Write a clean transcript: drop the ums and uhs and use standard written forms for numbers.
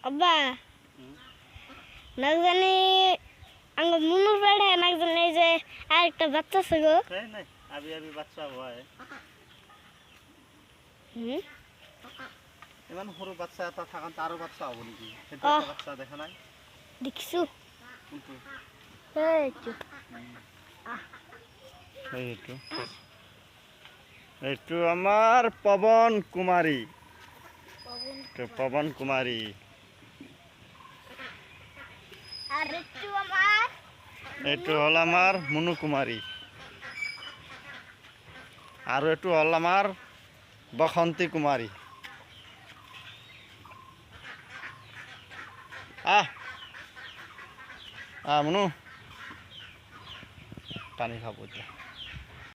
আব্বা না জানি আঙ্গ মুনুর বেড়ে না জানি যে আরেকটা বাচ্চা আছে গো नहीं नहीं अभी अभी बच्चा हुआ है ইমান সৰু বাচ্চা এটা থাকান তাৰো বাচ্চা হ'ব নেকি সেইটো এটা বাচ্চা দেখা নাই দেখিছো কোনটো এইটো এইটো আমাৰ পৱন কুমাৰী পৱন কুমাৰী আৰ একটু আমাৰ এইটো হ'ল আমাৰ মুনু কুমাৰী আৰু এইটো হ'ল আমাৰ বসন্তী কুমাৰী মুনু পানী খাব এতিয়া